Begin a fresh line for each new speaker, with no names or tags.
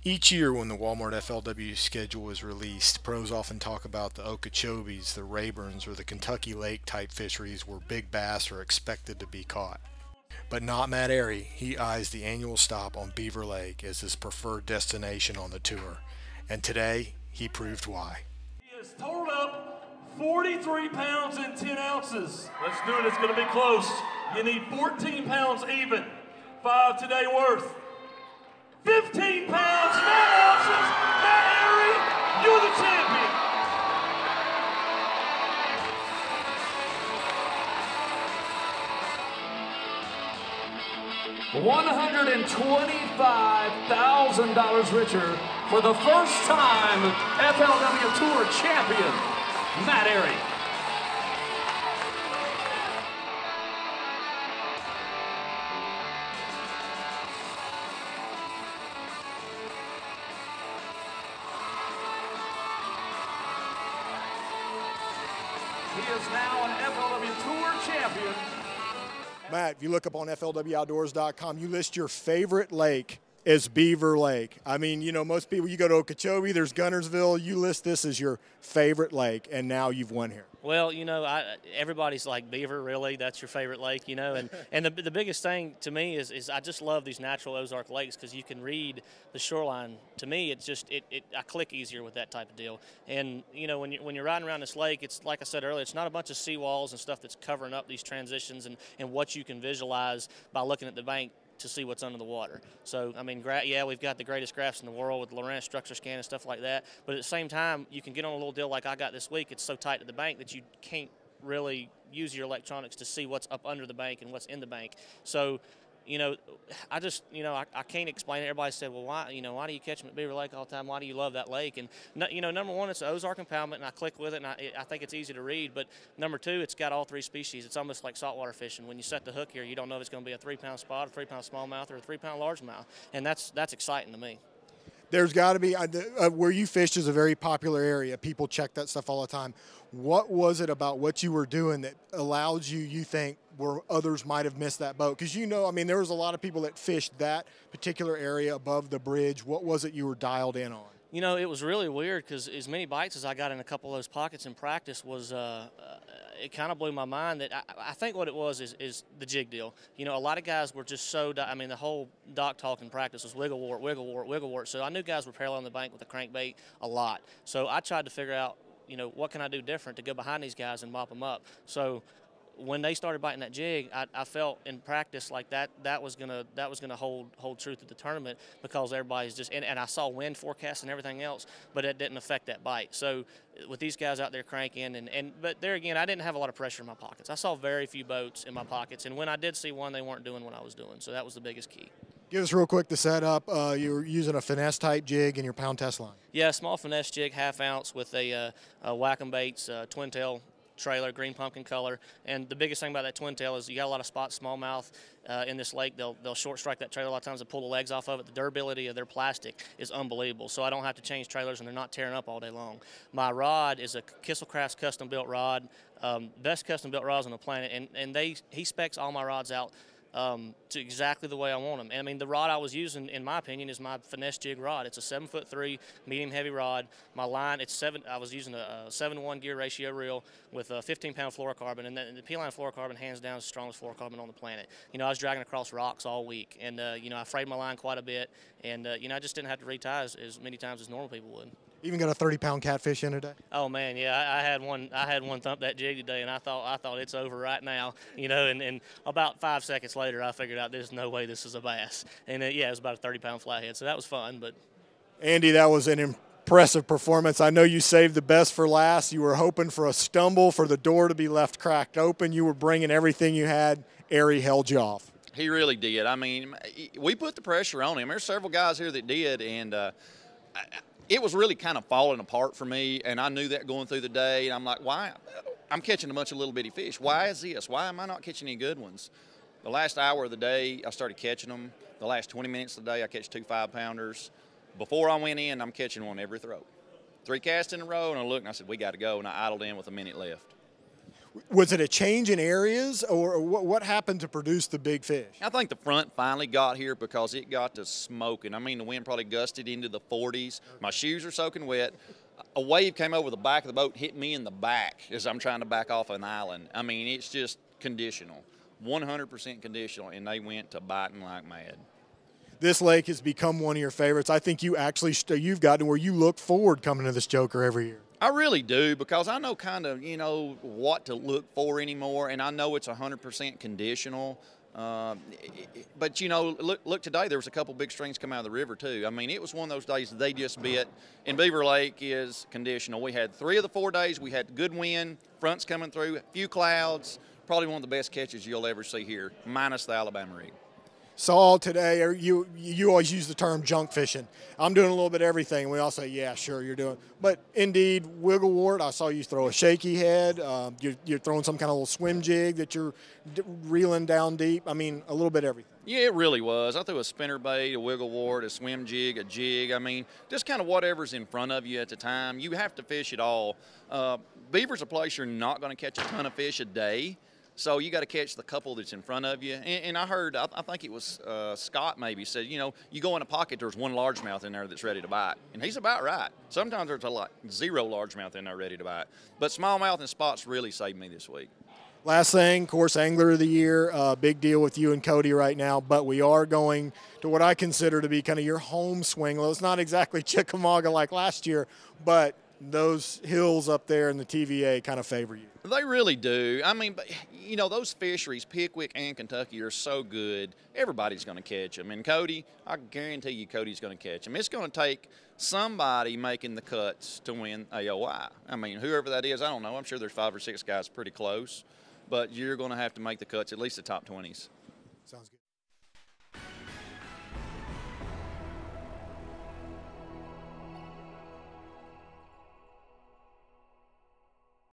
Each year when the Walmart FLW schedule is released, pros often talk about the Okeechobees, the Rayburns, or the Kentucky Lake type fisheries where big bass are expected to be caught. But not Matt Arey. He eyes the annual stop on Beaver Lake as his preferred destination on the tour. And today, he proved why.
He has totaled up 43 pounds and 10 ounces. Let's do it. It's going to be close. You need 14 pounds even. 5 today worth. 15 pounds, 9 ounces. Matt Arey, you're the champion. $125,000 richer for the first time FLW Tour champion, Matt Arey. He is now an FLW Tour champion.
Matt, if you look up on FLWOutdoors.com, you list your favorite lake as Beaver Lake. I mean, you know, most people, you go to Okeechobee, there's Guntersville, you list this as your favorite lake, and now you've won here.
Well, you know, everybody's like, Beaver, really? That's your favorite lake, you know? And the biggest thing to me is I just love these natural Ozark lakes because you can read the shoreline. To me, it's just, I click easier with that type of deal. And, you know, when you're riding around this lake, it's like I said earlier, it's not a bunch of seawalls and stuff that's covering up these transitions and what you can visualize by looking at the bank to see what's under the water. So, I mean, yeah, we've got the greatest graphs in the world with Lorentz structure scan and stuff like that, but at the same time, you can get on a little deal like I got this week. It's so tight to the bank that you can't really use your electronics to see what's up under the bank and what's in the bank. So, you know, I just, you know, I can't explain it. Everybody said, well, why do you catch them at Beaver Lake all the time? Why do you love that lake? And, you know, number one, it's an Ozark impoundment, and I click with it, and I think it's easy to read. But number two, it's got all three species. It's almost like saltwater fishing. When you set the hook here, you don't know if it's going to be a 3-pound spot, a 3-pound smallmouth, or a 3-pound largemouth. And that's exciting to me.
There's got to be, where you fished is a very popular area. People check that stuff all the time. What was it about what you were doing that allowed you think, where others might have missed that boat? Because, you know, I mean, there was a lot of people that fished that particular area above the bridge. What was it you were dialed in on?
You know, it was really weird because as many bites as I got in a couple of those pockets in practice was it kind of blew my mind that I think what it was is the jig deal. You know, a lot of guys were just so, I mean, the whole dock talk in practice was wiggle wart, wiggle wart, wiggle wart. So I knew guys were paralleling the bank with a crankbait a lot. So I tried to figure out, you know, what can I do different to go behind these guys and mop them up. So when they started biting that jig, I felt in practice like that was gonna hold true to the tournament because everybody's just and I saw wind forecasts and everything else, but it didn't affect that bite. So with these guys out there cranking but there again, I didn't have a lot of pressure in my pockets. I saw very few boats in my pockets, and when I did see one, they weren't doing what I was doing. So that was the biggest key.
Give us real quick the setup. You were using a finesse type jig in your pound test line.
Yeah, small finesse jig, 1/2 ounce with a Whack-'em Baits twin tail trailer, green pumpkin color. And the biggest thing about that twin tail is you got a lot of spot smallmouth in this lake. They'll short strike that trailer a lot of times and pull the legs off of it. The durability of their plastic is unbelievable. So I don't have to change trailers and they're not tearing up all day long. My rod is a Kisselcraft's custom built rod, best custom built rods on the planet. And he specs all my rods out to exactly the way I want them. And I mean, the rod I was using, in my opinion, is my finesse jig rod. It's a 7'3" medium heavy rod. My line, I was using a 7-1 gear ratio reel with a 15-pound fluorocarbon, and the P-line fluorocarbon hands down is the strongest fluorocarbon on the planet. You know, I was dragging across rocks all week, and you know, I frayed my line quite a bit, and you know, I just didn't have to retie as many times as normal people would.
Even got a 30-pound catfish in today?
Oh man, yeah, I had one thump that jig today, and I thought it's over right now, you know. And about 5 seconds later, I figured out there's no way this is a bass. And yeah, it was about a 30-pound flathead, so that was fun. But
Andy, that was an impressive performance. I know you saved the best for last. You were hoping for a stumble, for the door to be left cracked open. You were bringing everything you had. Arey held you off.
He really did. I mean, we put the pressure on him. There's several guys here that did, and it was really kind of falling apart for me, and I knew that going through the day. And I'm like, why? I'm catching a bunch of little bitty fish. Why is this? Why am I not catching any good ones? The last hour of the day, I started catching them. The last 20 minutes of the day, I catch 2 5-pounders. Before I went in, I'm catching one every throw. 3 casts in a row, and I looked and I said, we got to go, and I idled in with a minute left.
Was it a change in areas, or what happened to produce the big fish?
I think the front finally got here because it got to smoking. I mean, the wind probably gusted into the 40s. My shoes are soaking wet. A wave came over the back of the boat, hit me in the back as I'm trying to back off an island. I mean, it's just conditional, 100% conditional, and they went to biting like mad.
This lake has become one of your favorites. I think you've gotten where you look forward coming to this joker every year.
I really do, because I know kind of, what to look for anymore, and I know it's 100% conditional. But, look, today there was a couple big strings come out of the river, too. I mean, it was one of those days they just bit. And Beaver Lake is conditional. We had 3 of the 4 days. We had good wind, fronts coming through, a few clouds. Probably one of the best catches you'll ever see here, minus the Alabama rig.
Saw today, you always use the term junk fishing. I'm doing a little bit of everything. We all say, yeah, sure, you're doing. But indeed, wiggle wart, I saw you throw a shaky head. You're throwing some kind of little swim jig that you're reeling down deep. I mean, a little bit of everything.
Yeah, it really was. I threw a spinnerbait, a wiggle wart, a swim jig, a jig. I mean, just kind of whatever's in front of you at the time. You have to fish it all. Beaver's a place you're not going to catch a ton of fish a day. So you got to catch the couple that's in front of you. And I heard, I think it was Scott maybe said, you go in a pocket, there's one largemouth in there that's ready to bite. And he's about right. Sometimes there's zero largemouth in there ready to bite. But smallmouth and spots really saved me this week.
Last thing, of course, Angler of the Year, big deal with you and Cody right now, but we are going to what I consider to be kind of your home swing. Well, it's not exactly Chickamauga like last year, but those hills up there in the TVA kind of favor you.
They really do. I mean, but those fisheries, Pickwick and Kentucky, are so good. Everybody's going to catch them. And Cody, I guarantee you Cody's going to catch them. It's going to take somebody making the cuts to win AOI. I mean, whoever that is, I don't know. I'm sure there's 5 or 6 guys pretty close. But you're going to have to make the cuts, at least the top 20s.
Sounds good.